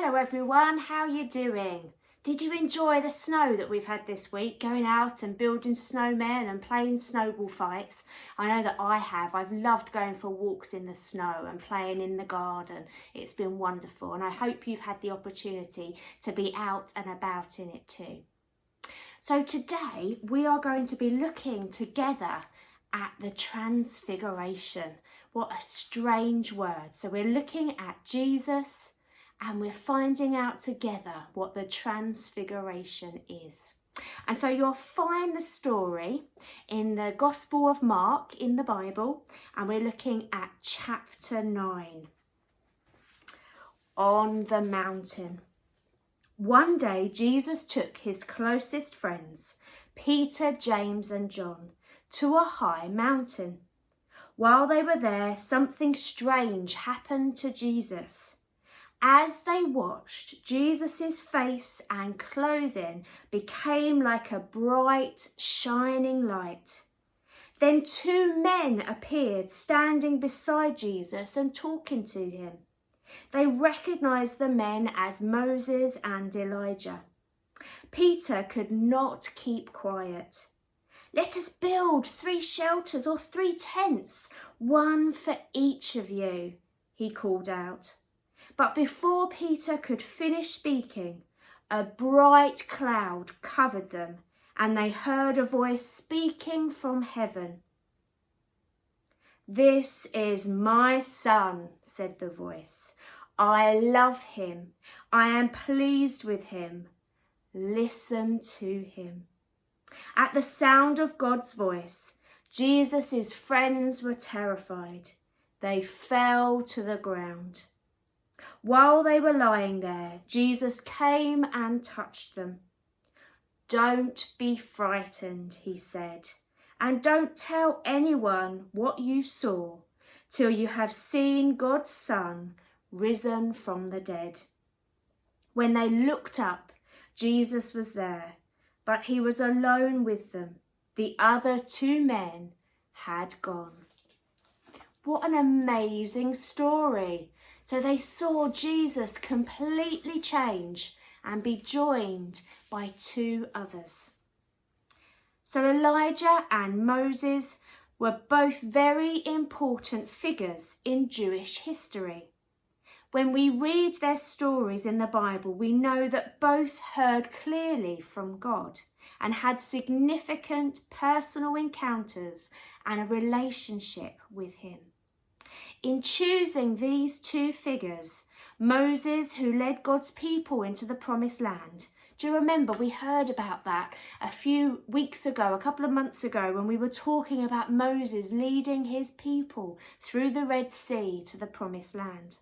Hello everyone, how you doing? Did you enjoy the snow that we've had this week, going out and building snowmen and playing snowball fights? I know that I have. I've loved going for walks in the snow and playing in the garden. It's been wonderful, and I hope you've had the opportunity to be out and about in it too. So today we are going to be looking together at the transfiguration. What a strange word. So we're looking at Jesus and we're finding out together what the transfiguration is. And so you'll find the story in the Gospel of Mark in the Bible, and we're looking at chapter 9. On the mountain. One day Jesus took his closest friends, Peter, James and John, to a high mountain. While they were there, something strange happened to Jesus. As they watched, Jesus' face and clothing became like a bright, shining light. Then two men appeared standing beside Jesus and talking to him. They recognized the men as Moses and Elijah. Peter could not keep quiet. "Let us build 3 shelters or 3 tents, one for each of you," he called out. But before Peter could finish speaking, a bright cloud covered them, and they heard a voice speaking from heaven. "This is my son," said the voice. "I love him. I am pleased with him. Listen to him." At the sound of God's voice, Jesus' friends were terrified. They fell to the ground. While they were lying there, Jesus came and touched them. "Don't be frightened," he said, "and don't tell anyone what you saw till you have seen God's Son risen from the dead." When they looked up, Jesus was there, but he was alone with them. The other 2 men had gone. What an amazing story. So they saw Jesus completely change and be joined by 2 others. So Elijah and Moses were both very important figures in Jewish history. When we read their stories in the Bible, we know that both heard clearly from God and had significant personal encounters and a relationship with him. In choosing these 2 figures, Moses, who led God's people into the promised land, do you remember we heard about that a few weeks ago, a couple of months ago, when we were talking about Moses leading his people through the Red Sea to the promised land?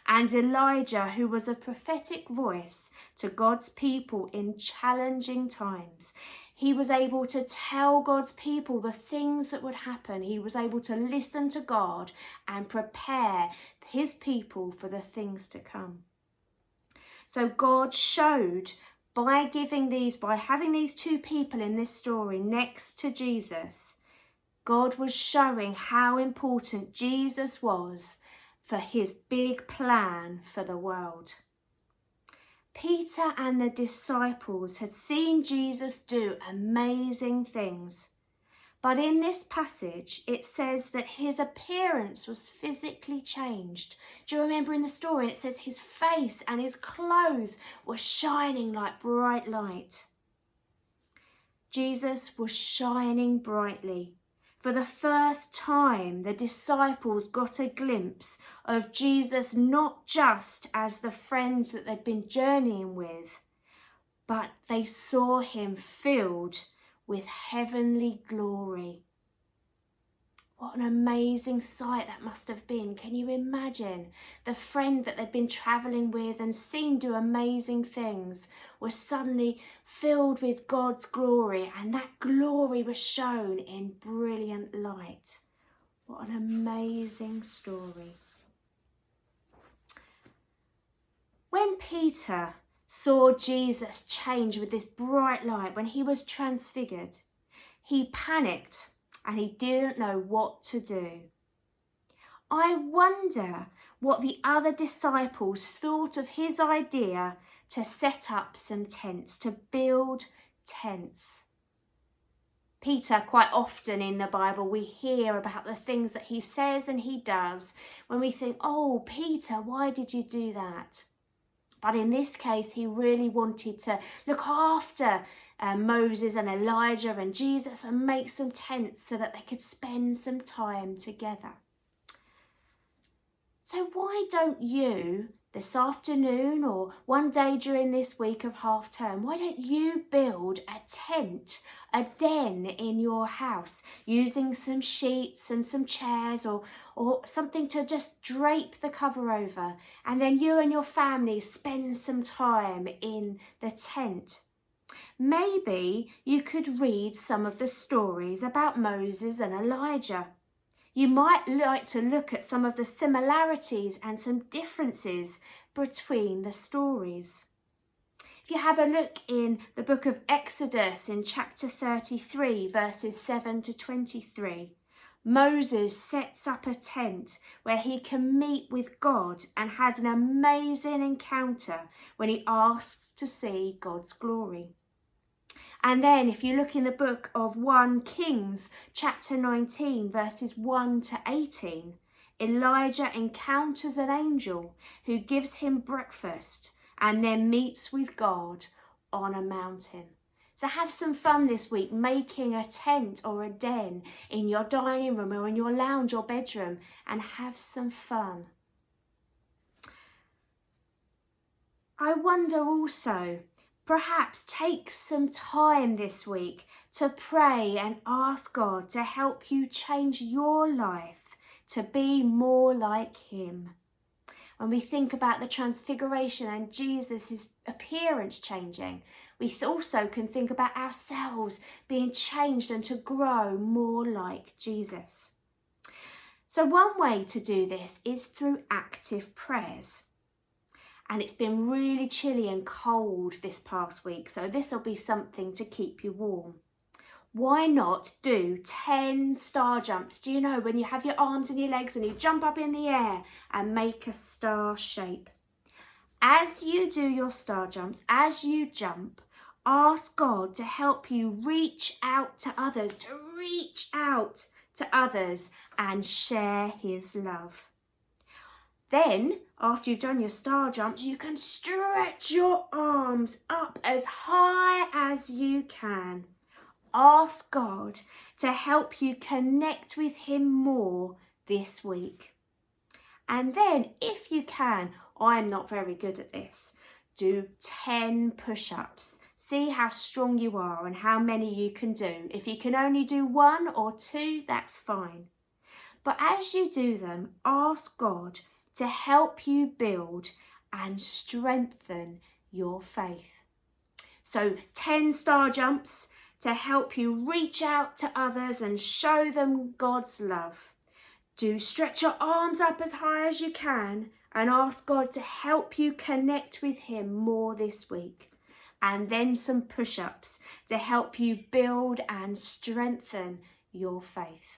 And Elijah, who was a prophetic voice to God's people in challenging times. He was able to tell God's people the things that would happen. He was able to listen to God and prepare his people for the things to come. So God showed by having these 2 people in this story next to Jesus, God was showing how important Jesus was for his big plan for the world. Peter and the disciples had seen Jesus do amazing things. But in this passage, it says that his appearance was physically changed. Do you remember in the story? It says his face and his clothes were shining like bright light. Jesus was shining brightly. For the first time, the disciples got a glimpse of Jesus not just as the friends that they'd been journeying with, but they saw him filled with heavenly glory. What an amazing sight that must have been. Can you imagine? The friend that they'd been travelling with and seen do amazing things was suddenly filled with God's glory, and that glory was shown in brilliant light. What an amazing story. When Peter saw Jesus change with this bright light, when he was transfigured, he panicked and he didn't know what to do. I wonder what the other disciples thought of his idea to set up some tents, to build tents. Peter, quite often in the Bible, we hear about the things that he says and he does when we think, oh, Peter, why did you do that? But in this case, he really wanted to look after Moses and Elijah and Jesus and make some tents so that they could spend some time together. So why don't you, this afternoon or one day during this week of half term, why don't you build a tent, a den in your house using some sheets and some chairs or something to just drape the cover over, and then you and your family spend some time in the tent. Maybe you could read some of the stories about Moses and Elijah. You might like to look at some of the similarities and some differences between the stories. If you have a look in the book of Exodus in chapter 33, verses 7 to 23, Moses sets up a tent where he can meet with God and has an amazing encounter when he asks to see God's glory. And then if you look in the book of 1 Kings, chapter 19, verses 1 to 18, Elijah encounters an angel who gives him breakfast and then meets with God on a mountain. So have some fun this week making a tent or a den in your dining room or in your lounge or bedroom, and have some fun. I wonder also, perhaps take some time this week to pray and ask God to help you change your life to be more like him. When we think about the transfiguration and Jesus' appearance changing, we also can think about ourselves being changed and to grow more like Jesus. So one way to do this is through active prayers. And it's been really chilly and cold this past week, so this will be something to keep you warm. Why not do 10 star jumps? Do you know when you have your arms and your legs and you jump up in the air and make a star shape? As you do your star jumps, as you jump, ask God to help you reach out to others, and share his love. Then, after you've done your star jumps, you can stretch your arms up as high as you can. Ask God to help you connect with him more this week. And then, if you can, I'm not very good at this, do 10 push-ups. See how strong you are and how many you can do. If you can only do 1 or 2, that's fine. But as you do them, ask God to help you build and strengthen your faith. So 10 star jumps to help you reach out to others and show them God's love. Do stretch your arms up as high as you can and ask God to help you connect with him more this week. And then some push-ups to help you build and strengthen your faith.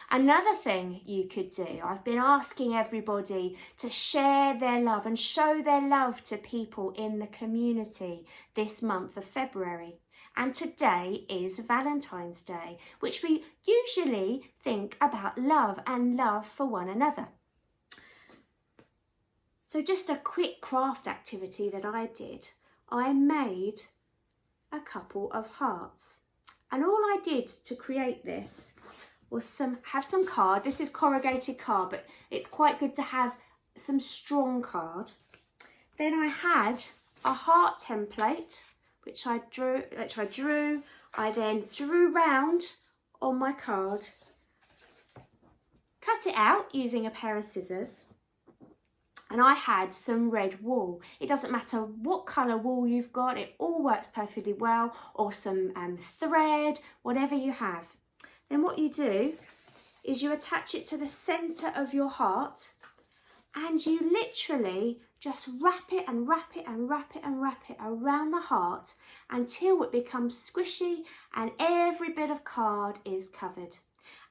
Another thing you could do, I've been asking everybody to share their love and show their love to people in the community this month of February. And today is Valentine's Day, which we usually think about love and love for one another. So just a quick craft activity that I did. I made a couple of hearts. And all I did to create this was have some card. This is corrugated card, but it's quite good to have some strong card. Then I had a heart template, which I drew. I then drew round on my card, cut it out using a pair of scissors, and I had some red wool. It doesn't matter what colour wool you've got, it all works perfectly well, or some thread, whatever you have. Then what you do is you attach it to the centre of your heart, and you literally just wrap it and wrap it and wrap it and wrap it around the heart until it becomes squishy and every bit of card is covered.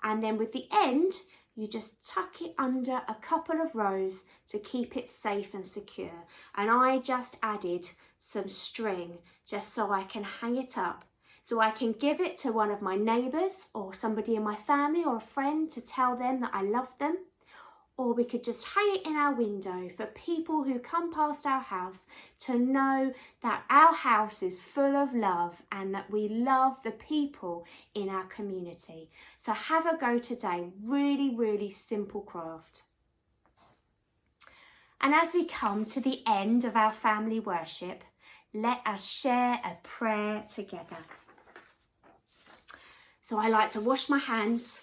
And then with the end, you just tuck it under a couple of rows to keep it safe and secure. And I just added some string just so I can hang it up, so I can give it to one of my neighbours or somebody in my family or a friend to tell them that I love them. Or we could just hang it in our window for people who come past our house to know that our house is full of love and that we love the people in our community. So have a go today. Really, really simple craft. And as we come to the end of our family worship, let us share a prayer together. So I like to wash my hands,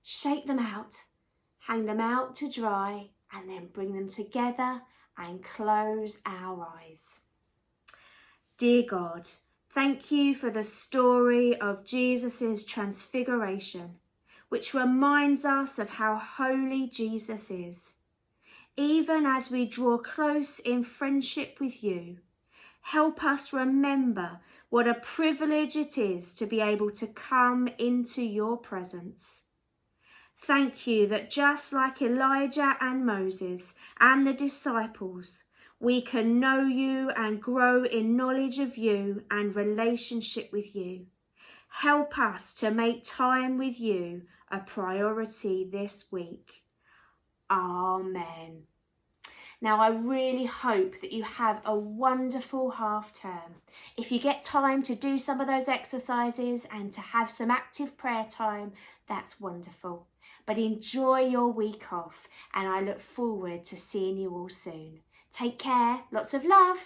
shake them out, hang them out to dry, and then bring them together and close our eyes. Dear God, thank you for the story of Jesus' transfiguration, which reminds us of how holy Jesus is. Even as we draw close in friendship with you, help us remember what a privilege it is to be able to come into your presence. Thank you that just like Elijah and Moses and the disciples, we can know you and grow in knowledge of you and relationship with you. Help us to make time with you a priority this week. Amen. Now, I really hope that you have a wonderful half term. If you get time to do some of those exercises and to have some active prayer time, that's wonderful. But enjoy your week off, and I look forward to seeing you all soon. Take care. Lots of love.